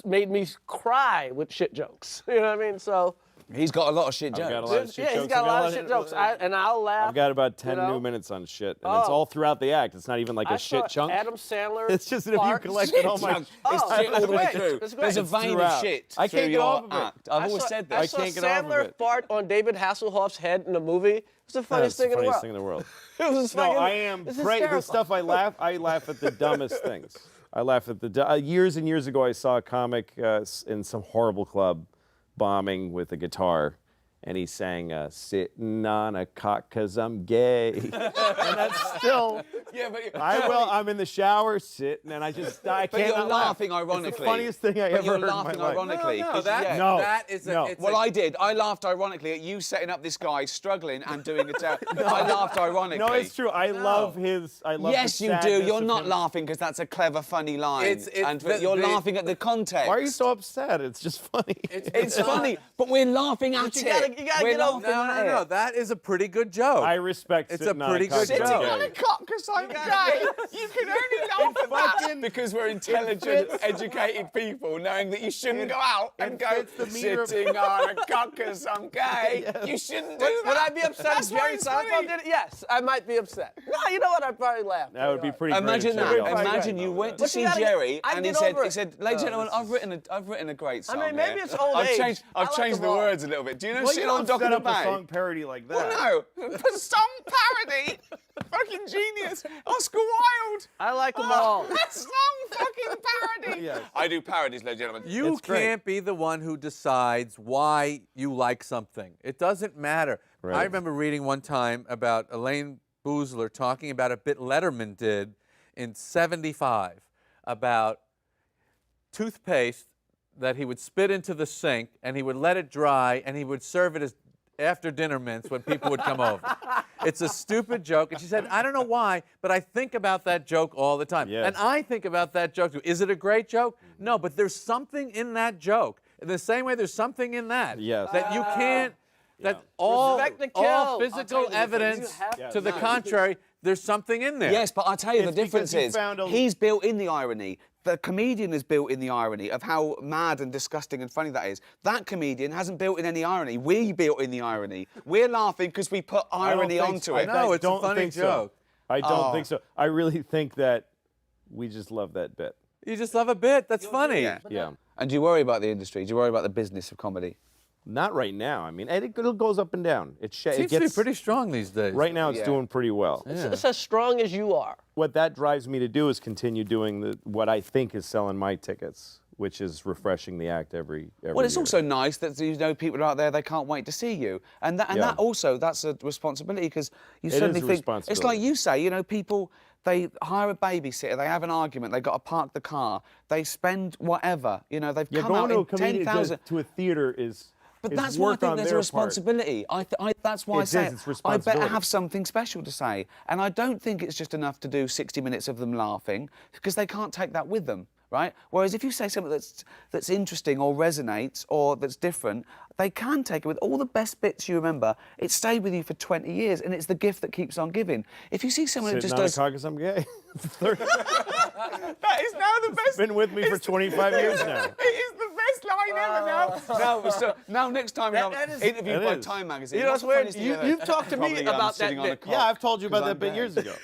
made me cry with shit jokes. You know what I mean? So. He's got a lot of shit I've jokes. got a lot of shit Yeah, he's jokes. got a I've lot of shit jokes, and I'll laugh. I've got about 10 you know? new minutes on shit, and it's Oh. all throughout the act. It's not even like I a shit saw chunk. Adam Sandler. It's just that if you fart- collected all my Chunk. It's Oh, shit all the way great. through. It's great. There's a It's vein throughout. of shit I through can't get your off of it. act. I've always said this. I saw can't get off of Sandler it. fart on David Hasselhoff's head in a movie. It was the That's funniest the thing in the funniest world. thing in the world. It was No, fucking, I am it's the hysterical. stuff I laugh at the dumbest things. I laugh at the years and years ago I saw a comic in some horrible club bombing with a guitar, and he sang "Sitting on a Cock 'Cause I'm Gay," and that's still. Yeah, but I'm in the shower sitting, and I But can't you're not laugh. laughing ironically. It's the funniest thing I But ever you're heard in my laughing life. ironically. No, 'cause, that, yeah. No. that is a. No. It's Well, a, I did. I laughed ironically at you setting up this guy struggling and doing it. I laughed ironically. No, it's true. I love his. I love. Yes, the you do. sadness You're of not him. laughing because that's a clever, funny line. It's You're the- laughing at the context. Why are you so upset? It's just funny. It's funny, but we're laughing at you it. gotta We're get over- laughing at No. it. That is a pretty good joke. I respect. It's a sitting on pretty cock good 'cause I'm joke. gay. On a cock because I'm gay. You can only laugh at that because we're intelligent, educated people, knowing that you shouldn't go out and go fits the meter of- sitting on a cock because I'm gay. You shouldn't do that. Would I be upset That's if Jerry why it's funny. Seinfeld did it? Yes, I might be upset. No, you know what? I'd probably laugh. That would be pretty. Imagine great that. if Jerry Seinfeld Imagine did you that. went to But you see gotta get- Jerry I and he get said, over it. ladies and gentlemen, I've written a great song. I mean, maybe here. it's old I've age. changed, I I've like changed them the all. words a little bit. Do you know Well, Sitting you on don't Dock set in the up a Bay? song parody like that. Well, no, for song parody. Fucking genius. Oscar Wilde. I like them all. That's song fucking parody. Yes. I do parodies, ladies and gentlemen. You It's great. can't be the one who decides why you like something. It doesn't matter. Right. I remember reading one time about Elaine Boozler talking about a bit Letterman did in '75 about toothpaste that he would spit into the sink and he would let it dry and he would serve it as after dinner mints when people would come over. It's a stupid joke. And she said, I don't know why, but I think about that joke all the time. Yes. And I think about that joke too. Is it a great joke? No, but there's something in that joke. In the same way there's something in that. Yes. That you can't, that all, Respect the all kill. I'll tell physical you the difference. evidence You have to the contrary, there's something in there. Yes, but I tell you the It's because difference he is found a- he's built in the irony. The comedian is built in the irony of how mad and disgusting and funny that is. That comedian hasn't built in any irony. We built in the irony. We're laughing because we put I don't irony think onto so. it. No, it's a don't funny think so. joke. I don't Oh. think so. I really think that we just love that bit. You just love a bit. That's funny. Yeah. Yeah. And do you worry about the industry? Do you worry about the business of comedy? Not right now. I mean, it goes up and down. It Seems gets to be pretty strong these days. Right now, it's Yeah. doing pretty well. It's as strong as you are. What that drives me to do is continue doing what I think is selling my tickets, which is refreshing the act every Well, it's year. also nice that you know people are out there, they can't wait to see you. And that Yeah. that's a responsibility because you It suddenly is a think it's responsibility. like you say, you know, people they hire a babysitter, they have an argument, they've got to park the car, they spend whatever, you know, they've Yeah, come going out to a in comedian 10,000. to a theater is. But is that's why I work think on there's a their part. responsibility. That's why I It say is, it's I better responsibility. have something special to say. And I don't think it's just enough to do 60 minutes of them laughing because they can't take that with them, right? Whereas if you say something that's interesting or resonates or that's different, they can take it with all the best bits you remember. It stayed with you for 20 years and it's the gift that keeps on giving. If you see someone who Sitting just on a does... cock 'cause I'm gay. That is now the best... Been with me for 25 years now. It is the best line ever now. Now next time That I'm is- interviewed It by is. Time magazine. You know what's what's the weird? funniest thing ever? You've talked to me Probably, about sitting that on a bit. cock Yeah, I've told you about 'cause that I'm bit gay. years ago.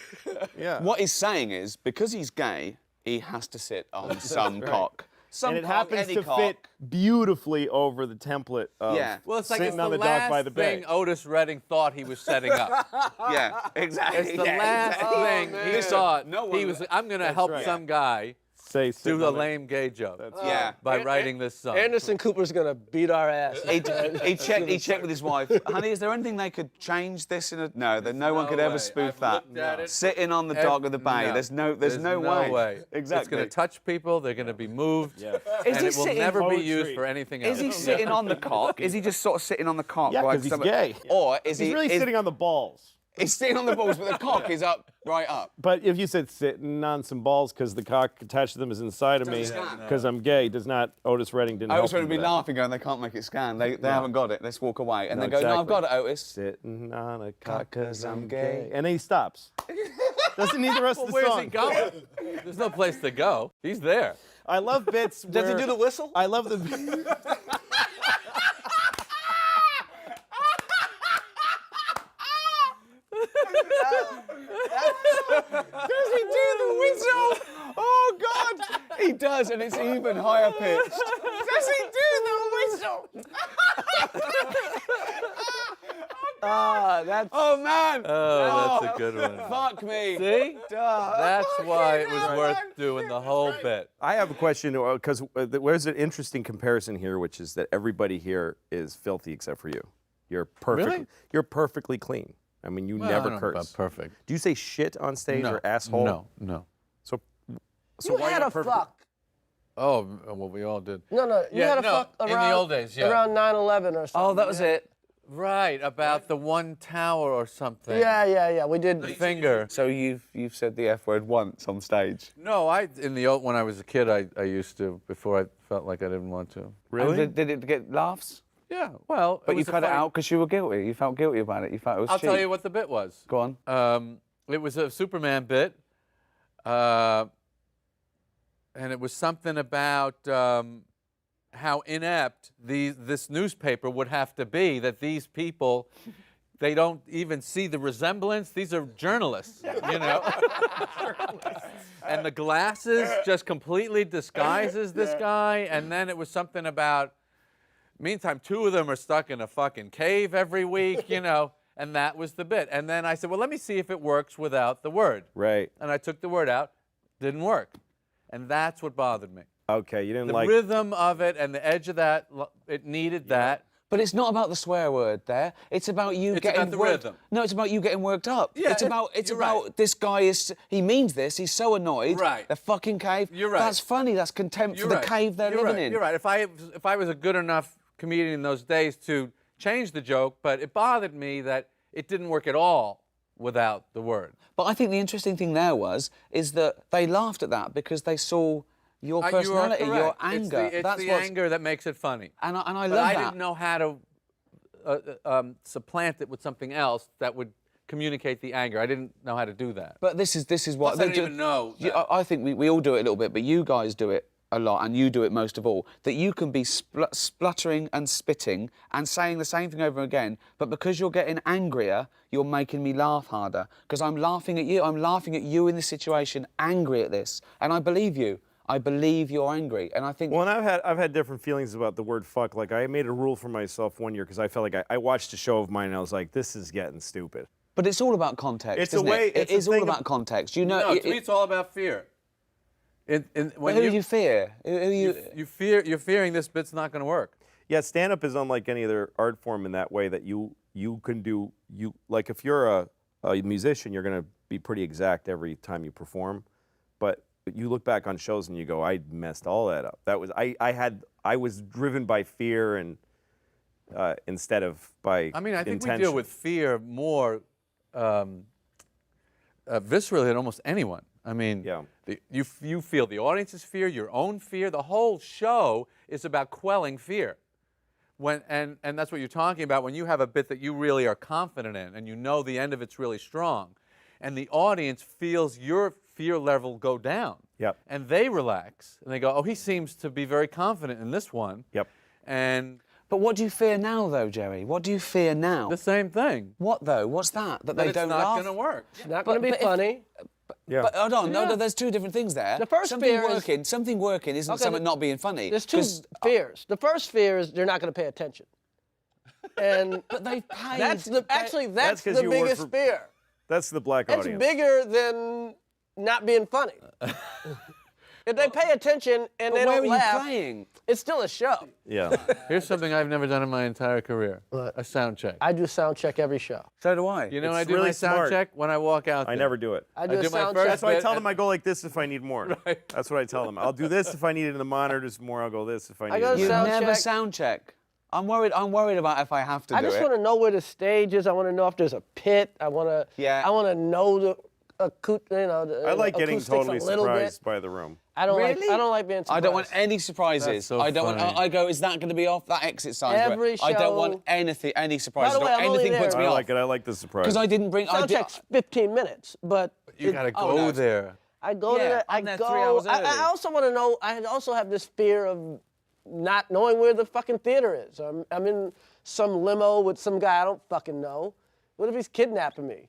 Yeah. What he's saying is, because he's gay, he has to sit on some cock. Some And it cock, happens any to cock. fit beautifully over the template of Yeah. Well, it's like sitting it's on the the dock last by the thing bay. Otis Redding thought he was setting up. Yeah, exactly. It's the yeah, last exactly. thing he Listen, thought. no one- he was. I'm going to help right. some guy Say do sitting a on it. lame gay joke. Yeah. By writing this song. Anderson Cooper's gonna beat our ass. He checked with his wife. Honey, is there anything they could change this in a? No, no one could ever way. spoof I've that. looked at it. Sitting on the dock of the bay. No. There's no way. Exactly. It's going to touch people. They're going to be moved. Yeah. Is And he it will sitting- never be Poetry. used for anything else. Is he sitting on the cock? Is he just sort of sitting on the cock? Yeah, like 'cause he's some- gay. Or is He's he? really sitting on the balls. He's sitting on the balls, but the cock is up, right up. But if you said sitting on some balls because the cock attached to them is inside of me, scan. because I'm gay, does not. Otis Redding didn't I help was going him to be with that. laughing, going, they can't make it scan. They haven't got it. Let's walk away. And No, they go, no, I've got exactly. it, Otis. Sitting on a cock 'cause because I'm I'm gay. gay. And then he stops. Doesn't need the rest of the Where's song. he going? There's no place to go. He's there. I love bits Does he where- do the whistle? I love the. Does he do the whistle? Oh, God. He does, and it's even higher pitched. Does he do the whistle? That's Oh, man. Oh, that's a good one. Fuck me. See? Duh. That's why it was worth doing the whole bit. I have a question because there's an interesting comparison here, which is that everybody here is filthy except for you. You're perfect. Really? You're perfectly clean. I mean, you Well, I never don't know curse. about perfect. Do you say shit on stage or asshole? No. So you why had not a perfect? fuck. Oh, well, we all did. No, you Yeah, had a no, fuck in the around old days, yeah. around 9/11 or something. Oh, that was it. Right, about the one tower or something. Yeah. We did. Finger. So you've said the F word once on stage. No, when I was a kid, I used to, before I felt like I didn't want to. Really? And did it get laughs? Yeah, well. But you was a cut it funny- out because you were guilty. You felt guilty about it. You felt it was I'll cheap. tell you what the bit was. Go on. It was a Superman bit, and it was something about how inept this newspaper would have to be, that these people, they don't even see the resemblance. These are journalists, you know? And the glasses just completely disguises this guy. And then it was something about, meantime, two of them are stuck in a fucking cave every week, you know? And that was the bit. And then I said, well, let me see if it works without the word. Right. And I took the word out. Didn't work. And that's what bothered me. Okay, you didn't The like. rhythm of it and the edge of that, it needed that. But it's not about the swear word there. It's about you It's getting about the worked. rhythm. No, it's about you getting worked up. Yeah, it's about you're right. this guy is he means this. He's so annoyed. Right. The fucking cave. You're right. That's funny. That's contempt You're for right. the cave they're You're living right. in. You're right. If I was a good enough comedian in those days to change the joke, but it bothered me that it didn't work at all without the word. But I think the interesting thing there is that they laughed at that because they saw your personality, you are your correct. anger. It's That's the what's, anger that makes it funny. and I But love I that. didn't know how to supplant it with something else that would communicate the anger. I didn't know how to do that. But this is what Plus, I didn't even know that. I think we all do it a little bit, but you guys do it a lot, and you do it most of all. That you can be spluttering and spitting and saying the same thing over again, but because you're getting angrier, you're making me laugh harder. Because I'm laughing at you. I'm laughing at you in this situation, angry at this, and I believe you. I believe you're angry, and I think. Well, and I've had different feelings about the word fuck. Like I made a rule for myself one year because I felt like I watched a show of mine and I was like, this is getting stupid. But it's all about context. It's a isn't way- It, it's it a is all thing about of- context. You know. No, to me, it's all about fear. But who do you fear? Who you You're fearing this bit's not going to work. Yeah, stand-up is unlike any other art form in that way that you can do like if you're a musician, you're going to be pretty exact every time you perform, but you look back on shows and you go, I messed all that up. That was I was driven by fear and instead of by I mean, I think intention. we deal with fear more viscerally than almost anyone. I mean, Yeah. you feel the audience's fear, your own fear. The whole show is about quelling fear. And that's what you're talking about when you have a bit that you really are confident in and you know the end of it's really strong, and the audience feels your fear level go down. Yep. And they relax and they go, oh, he seems to be very confident in this one. Yep. And But what do you fear now, though, Jerry? What do you fear now? the same thing. What though? What's that? That That they it's don't not laugh. going to work. It's not going to be but if- funny. Yeah. But hold on, Yeah. no, there's two different things there. The first something fear is- working, something working isn't Okay, something not being funny. There's two 'Cause- fears. The first fear is they're not going to pay attention. And But they've paid. that's the That's the 'cause you work biggest for- fear. That's the black It's audience. bigger than not being funny. If they pay attention and they Where don't are you laugh, playing? it's still a show. Yeah. Here's something I've never done in my entire career. What? A sound check. I do sound check every show. So do I. You know when I It's do really my sound smart. check? When I walk out I there. never do it. I do a do my sound first check. That's why I bit tell and- them I go like this if I need more. Right. That's what I tell them. I'll do this if I need it in the monitors more. I'll go this if I need go it. to You sound never check. sound check. I'm worried about if I have to I do just it. want to know where the stage is. I want to know if there's a pit. I want to. Yeah. I want to know the I like getting acoustics totally a little surprised bit. by the room. I don't Really? like. I don't like being surprised. I don't want any surprises. That's so I don't want. funny. I go. Is that going to be off? That exit sign. Every I don't want show- anything. Any surprises. By the way, I'm only anything there- puts me I off. like it. I like the surprise. Because I didn't bring. I Sound did, check's 15 minutes, but You gotta go no. there. I go to Yeah, that. I I'm there go. 3 hours I early. also want to know. I also have this fear of not knowing where the fucking theater is. I'm in some limo with some guy I don't fucking know. What if he's kidnapping me?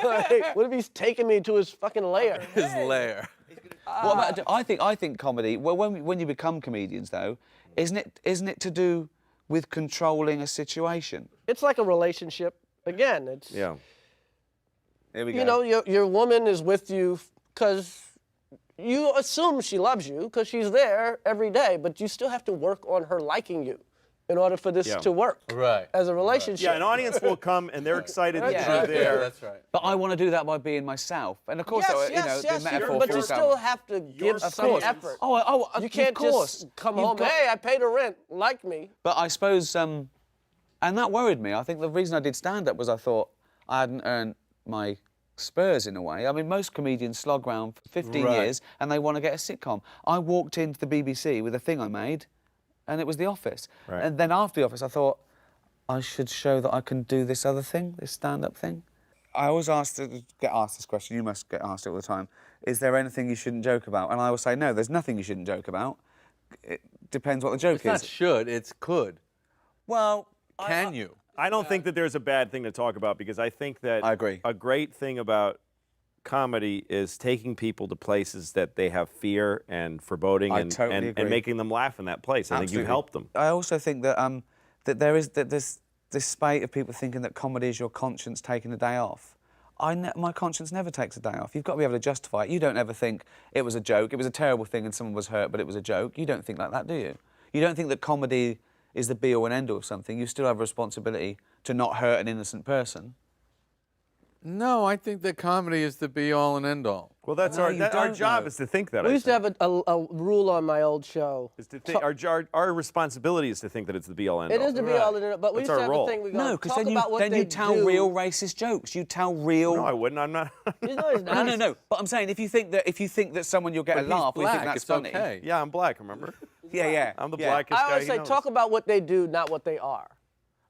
Like, what if he's taking me to his fucking lair? His lair. What about, I think comedy. Well, when you become comedians, though, isn't it to do with controlling a situation? It's like a relationship. Again, it's Yeah. Here we go. you know your woman is with you because you assume she loves you because she's there every day, but you still have to work on her liking you in order for this Yeah. to work Right. as a relationship. Yeah, an audience will come and they're excited that Yeah. you're there. Yeah, that's right. But I want to do that by being myself, and of course, Yes, you yes, know, yes, the metaphor but for you yourself. still have to give some course. effort. Oh, You can't of course. just come You've home, got- hey, I paid the rent, like me. But I suppose, and that worried me. I think the reason I did stand-up was I thought I hadn't earned my spurs in a way. I mean, most comedians slog around for 15 Right. years and they want to get a sitcom. I walked into the BBC with a thing I made, and it was The Office. Right. And then after The Office, I thought, I should show that I can do this other thing, this stand-up thing. I always get asked this question, you must get asked it all the time, is there anything you shouldn't joke about? And I always say, no, there's nothing you shouldn't joke about. It depends what the joke It's not is. should, it's could. Well, Can you? I don't think that there's a bad thing to talk about because I think that I agree. a great thing about comedy is taking people to places that they have fear and foreboding I and, totally and, agree. and making them laugh in that place. I think you've Absolutely. helped them. I also think that that there's this spate of people thinking that comedy is your conscience taking a day off. My conscience never takes a day off. You've got to be able to justify it. You don't ever think it was a joke, it was a terrible thing and someone was hurt, but it was a joke. You don't think like that, do you? You don't think that comedy is the be-all and end-all of something. You still have a responsibility to not hurt an innocent person. No, I think that comedy is the be-all and end-all. Well, that's No, our you our don't, job though. is to think that. We I used to think. have a rule on my old show. Is to think, our responsibility is to think that it's the be-all end-all. It is to be all in it, but we That's used to our have role. a thing we go, No, because talk then about what you they tell do. real racist jokes. You tell real. No, I wouldn't. I'm not. No, he's not. No. But I'm saying if you think that someone you'll get But a he's laugh, or you black, think that's it's funny. okay. Yeah, I'm black. Remember? Yeah. I'm the yeah. blackest I guy. always he say, knows. talk about what they do, not what they are.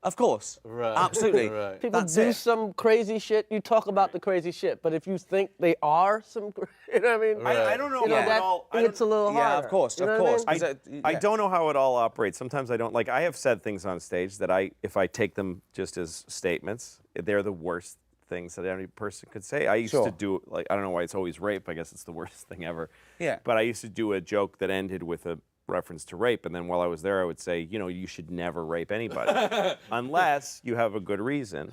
Of course. Right. Absolutely. Right. People That's do it. some crazy shit, you talk about the crazy shit. But if you think they are some, you know what I mean? I don't know You know, how it that all. it's a little harder. Yeah, of course, You know of what I course. mean? Is it- I yeah. don't know how it all operates. Sometimes I don't like. I have said things on stage that if I take them just as statements, they're the worst things that any person could say. I used Sure. to do like I don't know why it's always rape. I guess it's the worst thing ever. Yeah. But I used to do a joke that ended with a reference to rape, and then while I was there, I would say, you know, you should never rape anybody unless you have a good reason,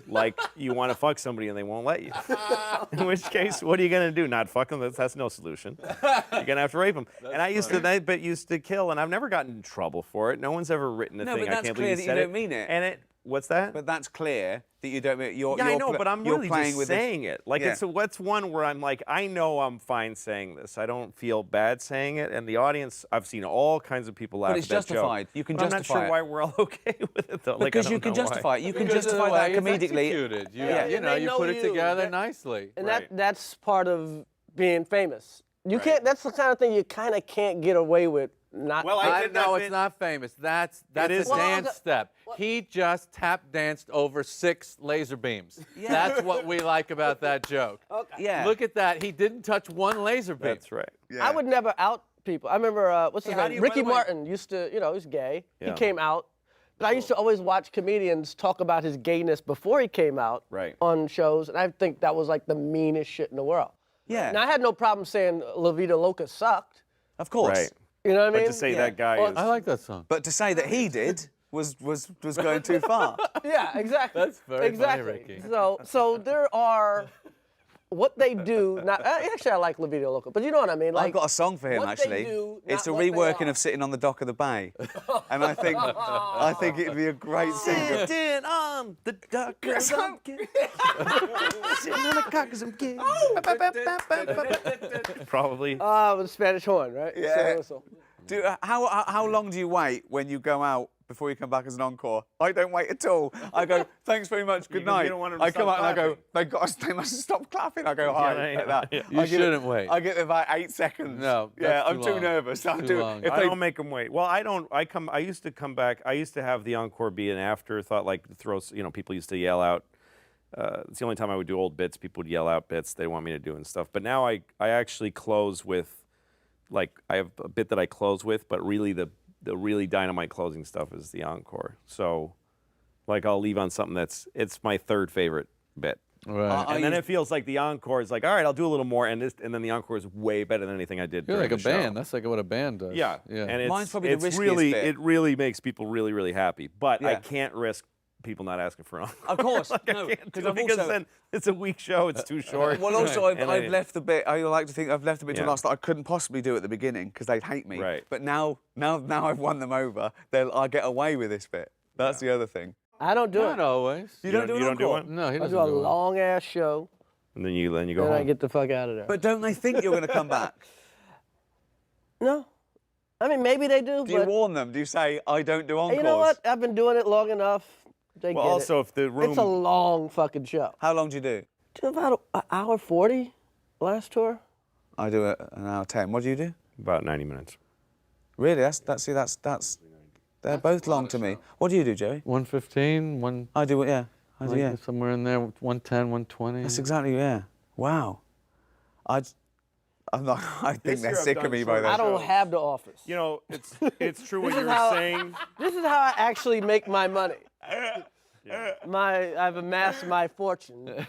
like you want to fuck somebody and they won't let you. In which case, what are you gonna do? Not fuck them? That's no solution. You're gonna have to rape them. And I used to kill, and I've never gotten in trouble for it. No one's ever written a No, thing. but I that's can't clear believe that you you said don't mean it. And what's that? But that's clear that you don't mean you're. Yeah, I you're know, pl- but I'm you're really playing just with saying it. Like, Yeah. what's one where I'm like, I know I'm fine saying this. I don't feel bad saying it. And the audience, I've seen all kinds of people laugh But it's at that justified. joke. You can But justify I'm not it. sure why we're all okay with it, though. Like, I Because you don't can know why. justify it. You can Because of the justify way that it's comedically. executed. You, Yeah. you And know, they you know put it you. together That- nicely. And Right. that's part of being famous. You can't. That's the kind of thing you kind of can't get away with. Not. Well, I did that No, bit- it's not famous. That's is. a Well, dance okay. step. He just tap danced over 6 laser beams. That's what we like about that joke. Yeah. Look at that. He didn't touch one laser beam. That's right. I would never out people. I remember what's his how do name? you- by Ricky the way- Martin used to. You know, he's gay. Yeah. He came out. But I used to always watch comedians talk about his gayness before he came out Right. on shows, and I think that was like the meanest shit in the world. Yeah. Now I had no problem saying La Vida Loca sucked. Of course. Right. You know what I But mean? to say Yeah. that guy Well, is. I like that song. But to say that he did was going too far. Yeah, exactly. That's very funny, exactly. Ricky. So there are what they do. Not actually, I like La Vida Loca, but you know what I mean. Like, I've got a song for him what they actually. do, It's a not what they reworking are. of Sitting on the Dock of the Bay, and I think it'd be a great single. Sitting on the dock 'cause I'm kidding. Sitting on the cock 'cause I'm kidding. Probably. With the Spanish horn, right? Yeah. So. How long do you wait when you go out before you come back as an encore? I don't wait at all. I go, thanks very much, good Because you night. don't want 'em to I come stop out and I go, clapping. they must stop clapping. I go, hi, Yeah, like that. yeah. You shouldn't wait. I get about 8 seconds. No, yeah, that's I'm too too long. nervous. I'm Too long. If I they, don't make them wait. Well, I don't. I used to come back. I used to have the encore be an afterthought, like people used to yell out. It's the only time I would do old bits. People would yell out bits they want me to do and stuff. But now I actually close with, like, I have a bit that I close with, but really the really dynamite closing stuff is the encore. So, like, I'll leave on something it's my third favorite bit. Right. And then it feels like the encore is like, all right, I'll do a little more, and then the encore is way better than anything I did. You're during like a the show. band. That's like what a band does. Yeah, Yeah. and Mine's probably the it's riskiest bit. it really makes people really, really happy. But I Yeah. can't risk people not asking for an encore. Of course, Like, no, I can't do because it I've because also- then it's a weak show. It's too short. Well, also, And I've left the bit. I like to think I've left the bit to Yeah. last that I couldn't possibly do at the beginning because they'd hate me. Right. But now I've won them over. I'll get away with this bit. That's the other thing. I don't do Not it. always. You don't do an you don't do encore? one? No, he I doesn't do a do it. long ass show, And then you go and I home. get the fuck out of there. But don't they think you're going to come back? no, I mean maybe they do. Do you but warn them? Do you say I don't do encores? you know what? I've been doing it long enough. They Well, get also it. if the room It's a long fucking show. How long do you do? Do about an hour 40 last tour. I do an hour 10. What do you do? about 90 minutes. Really? That's they're both long to me. What do you do, Joey? 115, one. I do it. Yeah. I do. like Yeah. Somewhere in there, 110, 120. That's exactly. Yeah. Wow. I'm not. I think This they're year I've sick of done me by short then. I don't shows. have the office. You know, it's true what This is you're how- saying. This is how I actually make my money. I've amassed my fortune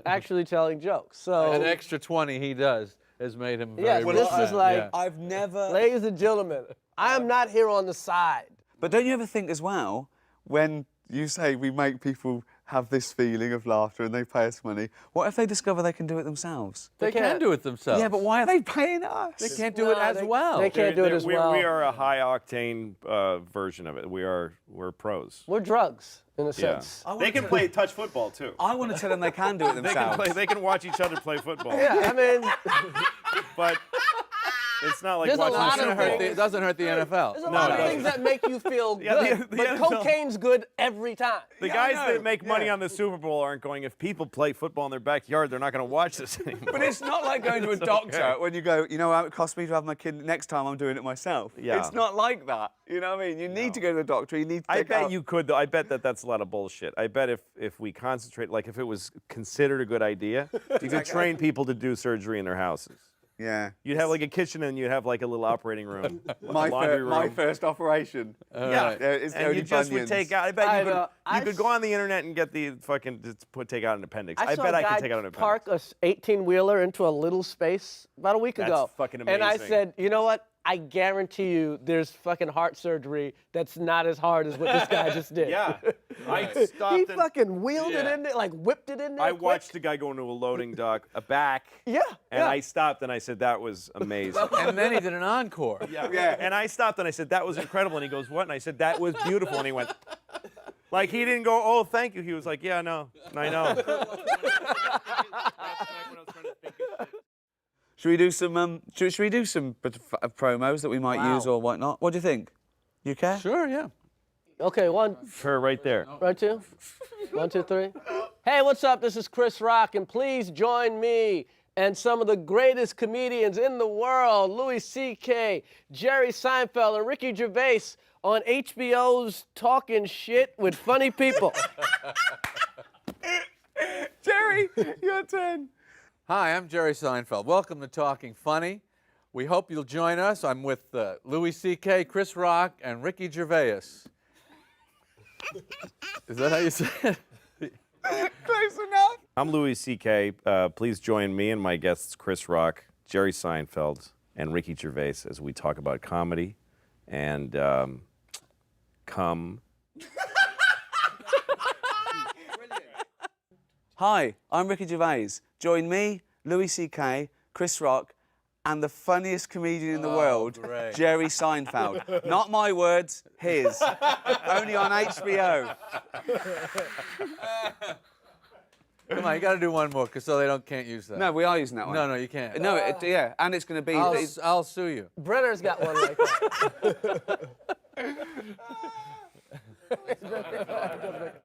actually telling jokes. So, An extra 20 he does has made him very yes, rich. this is like, Yeah. I've never. ladies and gentlemen, I am not here on the side. But don't you ever think as well, when you say we make people have this feeling of laughter and they pay us money, what if they discover they can do it themselves? They can can't. do it themselves. Yeah, but why are they paying us? They can't do it No, as they- well. they can't do it as we, well. We are a high octane version of it. We're pros. We're drugs, in a Yeah. sense. I They wanna can tell- play touch football too. I want to tell them they can do it They themselves. can play. They can watch each other play football. Yeah, I mean, But it's not like There's a watching lot the of Super Bowl. things. It doesn't hurt the NFL. there's a No, lot it of doesn't. things that make you feel good, Yeah, the but NFL cocaine's good every time. The Yeah, guys I know. that make money Yeah. on the Super Bowl aren't going, if people play football in their backyard, they're not going to watch this anymore. But it's not like going to a It's doctor okay. when you go, you know how it costs me to have my kid, next time I'm doing it myself. Yeah. It's not like that. You know what I mean? You need to go to the doctor, you need to I take bet out- you could, though. I bet that's a lot of bullshit. I bet if we concentrate, like if it was considered a good idea, you could train people to do surgery in their houses. Yeah. You'd have like a kitchen and you'd have like a little operating room, My, laundry room. my first operation. Yeah, It's and only you just would bunions. take out. I bet I you could. know. You could go on the internet and get the fucking take out an appendix. I saw bet a I guy could take out an appendix. park a 18-wheeler into a little space about a week That's ago. fucking And I amazing. said, you know what? I guarantee you there's fucking heart surgery that's not as hard as what this guy just did. Yeah, I He stopped. and fucking wheeled it Yeah. in there, like whipped it in there. I quick. watched the guy go into a loading dock, a back. Yeah, And yeah. I stopped and I said that was amazing. And then he did an encore. Yeah. And I stopped and I said that was incredible. And he goes, what? And I said that was beautiful. And he went, like he didn't go, oh, thank you. He was like, yeah, no, I know. Should we do some should we do some promos that we might Wow. use or whatnot? What do you think? You care? Sure, yeah. Okay, one, Her right there. right, two. 1, 2, 3. Hey, what's up? This is Chris Rock, and please join me and some of the greatest comedians in the world, Louis C.K., Jerry Seinfeld, and Ricky Gervais on HBO's Talking Shit with Funny People. Jerry, your turn. Hi, I'm Jerry Seinfeld. Welcome to Talking Funny. We hope you'll join us. I'm with Louis C.K., Chris Rock, and Ricky Gervais. Is that how you say it? Close enough. I'm Louis C.K. Please join me and my guests Chris Rock, Jerry Seinfeld, and Ricky Gervais as we talk about comedy and cum. Hi, I'm Ricky Gervais. Join me Louis C.K., Chris Rock, and the funniest comedian in the world, great. Jerry Seinfeld. Not my words, his. Only on HBO. Come on, you got to do one more, so they can't use that. No, we are using that one. No, you can't. No, yeah, and it's going to be... I'll sue you. Brenner's got one like that.